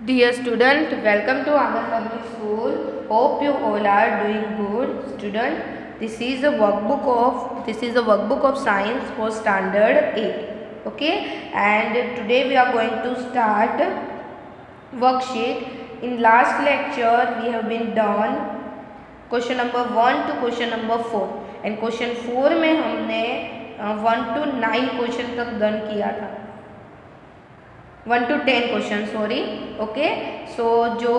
Dear student, welcome to Anand Public School. Hope you all are doing good. Student, this is a workbook of science for standard 8. Okay, and today we are going to start worksheet. In last lecture we have been done question number 1 to question number 4 and question 4 में हमने 1 to 9 question तक done किया था, 1 to 10 question sorry. Okay, सो जो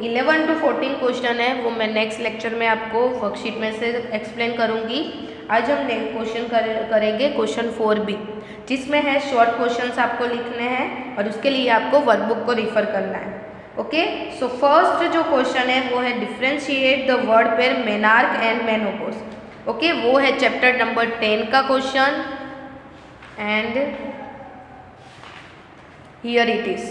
11 to 14 question है वो मैं next lecture में आपको वर्कशीट में से एक्सप्लेन करूँगी. आज हम क्वेश्चन करेंगे क्वेश्चन 4B, जिसमें है शॉर्ट क्वेश्चंस आपको लिखने हैं और उसके लिए आपको वर्कबुक को रिफ़र करना है. ओके, सो फर्स्ट जो क्वेश्चन है वो है differentiate the word pair menarche and menopause. Okay, वो है चैप्टर नंबर 10 का question and here it is.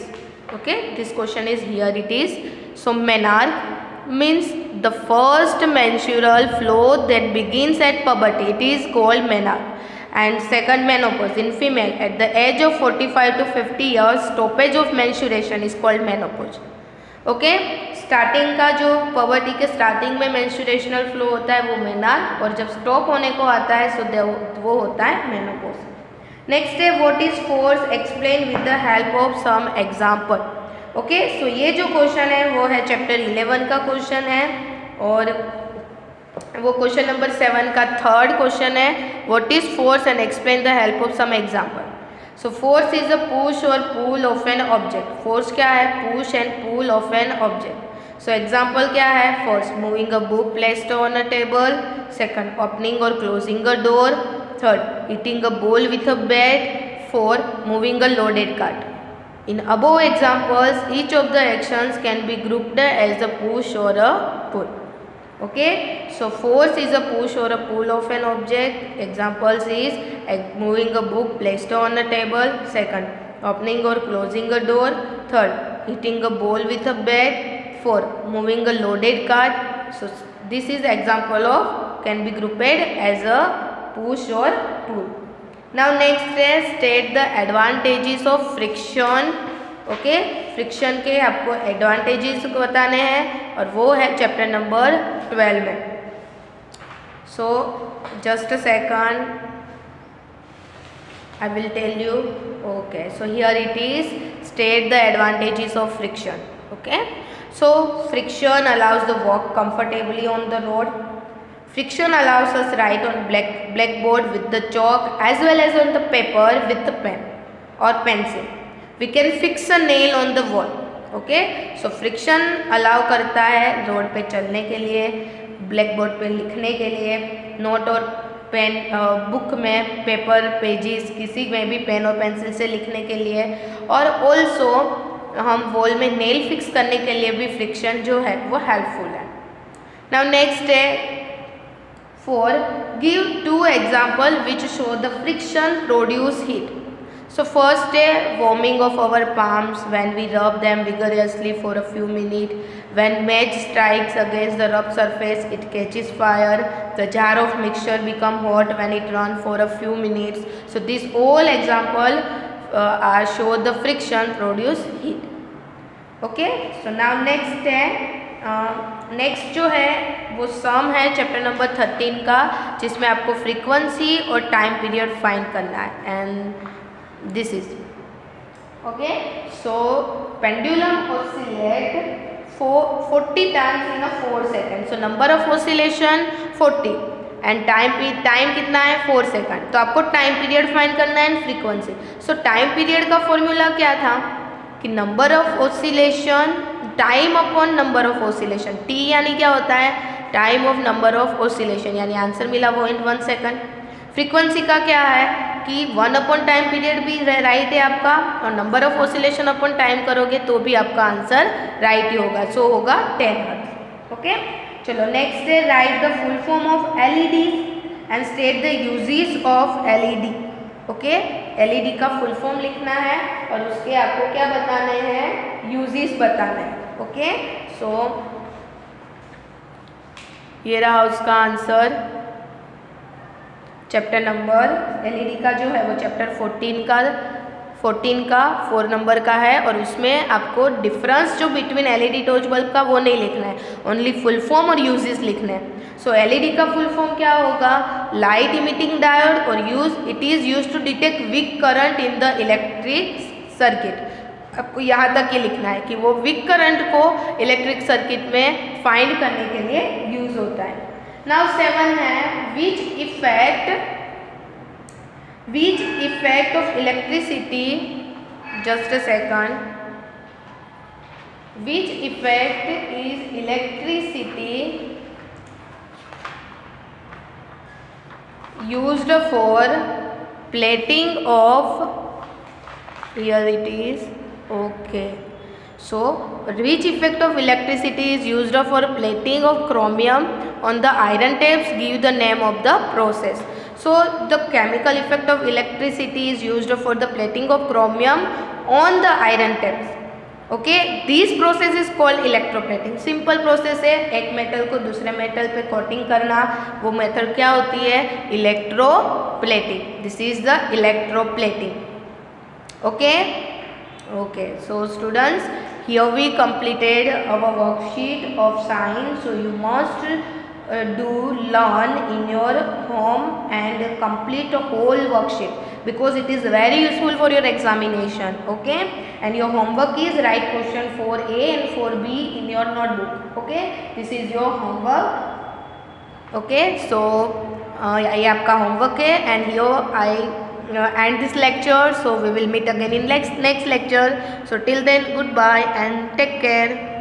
Okay, this question is here it is. So menarche means the first menstrual flow that begins at puberty, it is called menarche. And second, menopause in female at the age of 45 to 50 years, stoppage of menstruation is called menopause. Okay, starting का जो poverty के starting में मेंस्ट्रुएशनल flow होता है वो menarche, और जब stop होने को आता है सो वो होता है मेनोपॉज. नेक्स्ट है what is force, explain with the help of some example. Okay, so ये जो क्वेश्चन है वो है चैप्टर 11 का क्वेश्चन है और वो क्वेश्चन नंबर 7 का थर्ड क्वेश्चन है. What is force and explain the help of some example. So force is a push और pull of an object. Force क्या है? Push and pull of an object. So example क्या है? First, moving a book placed on a table. Second, opening और closing a door. Third, eating a bowl with a bat. Fourth, moving a loaded cart. In above examples, each of the actions can be grouped as a push or a pull. Okay, so force is a push or a pull of an object. Examples is moving a book placed on a table. Second, opening or closing a door. Third, hitting a ball with a bat. Fourth, moving a loaded cart. So this is example of can be grouped as a push or pull. Now next is state the advantages of friction. Okay, friction के आपको advantages बताने हैं और वो है chapter number 12 में. So just a second, I will tell you. Okay, so here it is state the advantages of friction. Okay, so friction allows the walk comfortably on the road. Friction allows us write on blackboard with the chalk as well as on the paper with the pen or pencil. We can fix a nail on the wall. Okay, so friction allow करता है road पे चलने के लिए, blackboard पे लिखने के लिए, नोट और पेन बुक में पेपर पेजेस किसी में भी पेन और पेंसिल से लिखने के लिए, और ऑल्सो हम वॉल में नेल फिक्स करने के लिए भी फ्रिक्शन जो है वो हेल्पफुल है. नाउ नेक्स्ट है 4. Give 2 example which show the friction produce heat. So first है warming of our palms when we rub them vigorously for a few minutes. When match strikes against the rough surface, it catches fire. The jar of mixture become hot when it runs for a few minutes. So this all example show the friction produce heat. Okay, so now next है next जो है वो सम है chapter number 13 का, जिसमें आपको frequency और time period find करना है. And this is okay. So pendulum oscillate 40 times in a 4 second. So number of oscillation 40 and time कितना है? 4 सेकेंड. तो आपको टाइम पीरियड फाइंड करना है and frequency. So time period का फॉर्मूला क्या था कि number of oscillation time upon number of oscillation. T यानी क्या होता है? Time of number of oscillation, यानी आंसर मिला वो इन 1 सेकेंड. फ्रीक्वेंसी का क्या है कि 1 अपॉन टाइम पीरियड भी राइट है आपका, और number of oscillation upon time करोगे तो भी आपका आंसर राइट ही होगा. सो होगा 10 हर्ट्ज. ओके, चलो नेक्स्ट है right the full form of LED and state the uses of LED. Okay, LED का फुल फॉर्म लिखना है और उसके आपको क्या बताने हैं? यूजेस बताने हैं. ओके, सो ये रहा उसका आंसर. चैप्टर नंबर एलईडी का जो है वो चैप्टर 14 का 14 का 4 नंबर का है और उसमें आपको डिफरेंस जो बिटवीन एलईडी टॉर्च बल्ब का वो नहीं लिखना है, ओनली फुल फॉर्म और यूजेस लिखने हैं। सो एलईडी का फुल फॉर्म क्या होगा, लाइट इमिटिंग डायोड और it is use to detect weak current in the electric circuit. आपको यहाँ तक ये लिखना है कि वो वीक करंट को इलेक्ट्रिक सर्किट में फाइंड करने के लिए यूज होता है। नाउ 7 है which effect of electricity, just a second, which effect is electricity used for plating of, here it is, okay, so which effect of electricity is used for plating of chromium on the iron tapes, give the name of the process. So the chemical effect of electricity is used for the plating of chromium on the iron tapes. Okay, this process is called electroplating. Simple process है, एक metal को दूसरे metal पे coating करना, वो method क्या होती है, electroplating. This is the electroplating. Okay okay, so students, here we completed our worksheet of science, so you must learn in your home and complete a whole worksheet because it is very useful for your examination. Okay, and your homework is write question 4A and 4B in your notebook. Okay, this is your homework. Okay, so ये आपका homework है and here I end this lecture, so we will meet again in next lecture. So till then, goodbye and take care.